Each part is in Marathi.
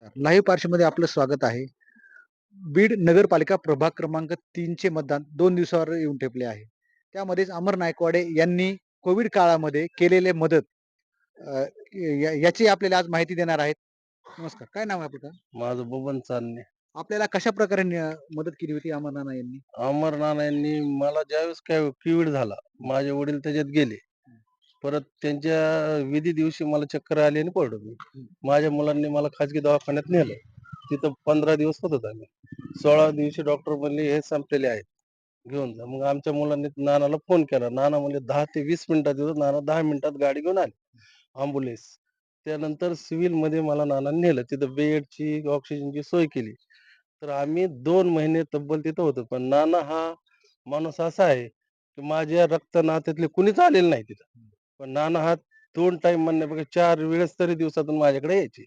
लाईव्ह पार्श्वमध्ये आपलं स्वागत आहे. बीड नगरपालिका प्रभाग क्रमांक 3 चे मतदान 2 दिवसावर येऊन ठेपले आहे. त्यामध्येच अमर नायकवाडे यांनी कोविड काळामध्ये केलेले मदत अ, याची आपल्याला आज माहिती देणार आहेत. नमस्कार. काय नाव आहे आपलं? माझं बबन चांदणे. आपल्याला कशाप्रकारे मदत केली होती अमर यांनी? अमर नाना यांनी मला ज्यावेळेस काय कोविड झाला, माझे वडील त्याच्यात गेले. परत त्यांच्या विधी दिवशी मला चक्कर आली आणि पडलो मी. माझ्या मुलांनी मला खाजगी दवाखान्यात नेलं. तिथं 15 दिवस होतो आम्ही. 16 दिवशी डॉक्टर म्हणले, "हे संपलेले आहेत, घेऊन जा." मग आमच्या मुलांनी नानाला फोन केला. नाना म्हणले, "10 ते 20 मिनिटात येतो." नाना 10 मिनिटात गाडी घेऊन आले, एम्ब्युलन्स. त्यानंतर सिव्हिलमध्ये मला नानांनी नेलं. तिथं बेडची, ऑक्सिजनची सोय केली. तर आम्ही 2 महिने तब्बल तिथं होतो. पण नाना हा माणूस असा आहे, की माझ्या रक्तनात्यातले कुणीच आलेलं नाही तिथं. पण नाना हा 2 टाईम म्हणण्यापेक्षा 4 वेळेस तरी दिवसातून माझ्याकडे यायचे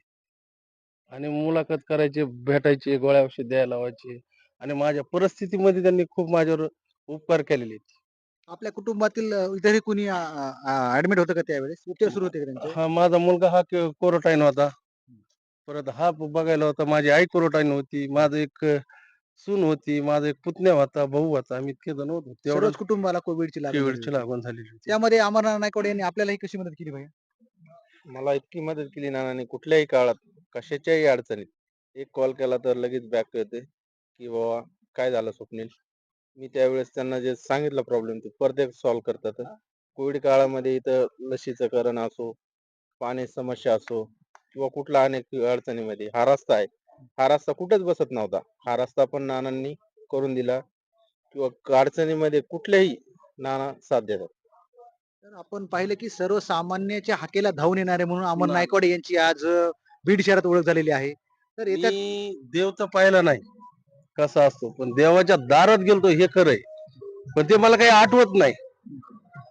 आणि मुलाखत करायचे, भेटायचे, गोळ्या औषध द्यायला लावायचे आणि माझ्या परिस्थितीमध्ये त्यांनी खूप माझ्यावर उपकार केलेले आहेत. आपल्या कुटुंबातील इतरही कोणी ॲडमिट होतं का त्यावेळेस? उपचार सुरू होते का त्यांचे? हा माझा मुलगा हा क्वारंटाईन होता. परत हा बघायला होता. माझी आई क्वारंटाईन होती. माझं एक सून होती, माझा एक पुतण्या होता, भाऊ होता. आम्ही इतके जण होतो. सर्वच तेवढाच कुटुंबाला कोविडची लागण झाली कोविडची होती. लागण झालेली होती. त्यामध्ये अमर नायकवाडे यांनी आपल्यालाही कशी मदत केली पाहिजे? मला इतकी मदत केली नानांनी कुठल्याही काळात, कशाच्याही अडचणीत. एक कॉल केला तर लगेच बॅक येते, की बाबा काय झालं स्वप्नील? मी त्यावेळेस त्यांना जे सांगितलं प्रॉब्लेम ते परत सॉल्व्ह करतात. कोविड काळामध्ये इथं लसीचं करण असो, पाणी समस्या असो किंवा कुठला अनेक अडचणीमध्ये हा रस्ता आहे. हा रस्ता कुठेच बसत नव्हता. हा रस्ता पण नानांनी करून दिला किंवा अडचणीमध्ये कुठल्याही नाना साथ देतात. तर आपण पाहिलं की सर्वसामान्याच्या हाकेला धावून येणारे म्हणून अमर ना नायकवाडे यांची आज बीड शहरात ओळख झालेली आहे. तर मी येत्या देव तर पाहिला नाही कसा असतो, पण देवाच्या दारात गेलतो हे खरंय. पण ते मला काही आठवत नाही.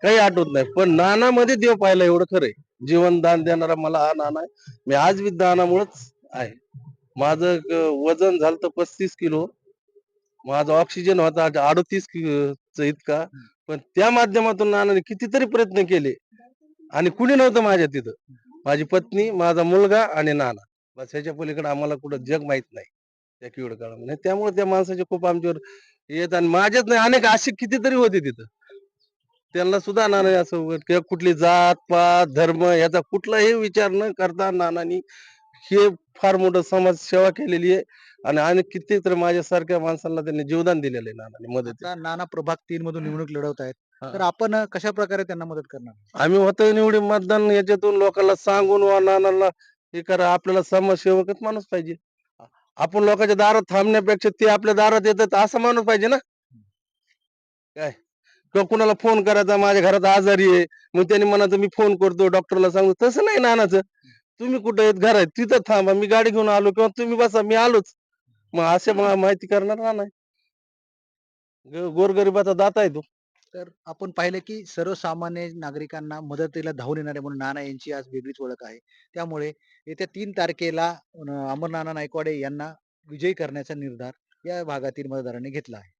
काही आठवत नाही. पण नानामध्ये देव पाहिला एवढं खरंय. जीवन दान देणारा मला हा नाना आहे. मी आज बी दानामुळेच आहे. माझं वजन झालं 35 किलो. माझा ऑक्सिजन होता 38 चा इतका. पण त्या माध्यमातून नानाने कितीतरी प्रयत्न केले आणि कुणी नव्हतं माझ्या तिथं. माझी पत्नी, माझा मुलगा आणि नाना. बस ह्याच्या पलीकडे आम्हाला कुठं जग माहित नाही. त्या किवड काळामध्ये. त्यामुळे त्या माणसाचे खूप आमच्यावर येत आणि माझ्याच नाही अनेक असे कितीतरी होते तिथं. त्यांना सुद्धा नाना असं किंवा कुठली जात, पात, धर्म याचा कुठलाही विचार न करता नानांनी हे फार मोठं समाज सेवा केलेली आहे आणि अनेक कितीतरी माझ्यासारख्या माणसांना त्यांनी जीवदान दिलेलं आहे नानांनी मदतीत. आता नाना प्रभाग 3 मधून निवडणूक लढवत आहेत. तर हां. आपण कशा प्रकारे त्यांना मदत करणार? आम्ही होतोय निवडी मतदान याच्यातून लोकांना सांगून वा नानांना हे करा आपल्याला समाजसेवकच माणूस पाहिजे. आपण लोकांच्या दारात थांबण्यापेक्षा ते आपल्या दारात येतात असा माणूस पाहिजे ना. काय? किंवा कुणाला फोन करायचा माझ्या घरात आजारी आहे. मग त्यांनी म्हणायचं मी फोन करतो डॉक्टरला सांगतो. तसं नाही नानाचं. तुम्ही कुठे आहेत घरात तिथं थांबा. मी गाडी घेऊन आलो किंवा तुम्ही बसा मी आलोच. मग असे माहिती करणार नाना आहे. गोरगरिबाचा दाता आहे तो. तर आपण पाहिलं की सर्वसामान्य नागरिकांना मदतीला धावून येणारे म्हणून नाना यांची आज वेगळीच ओळख आहे. त्यामुळे येत्या 3 तारखेला अमर नाना नायकवाडे यांना विजयी करण्याचा निर्धार या भागातील मतदारांनी घेतला आहे.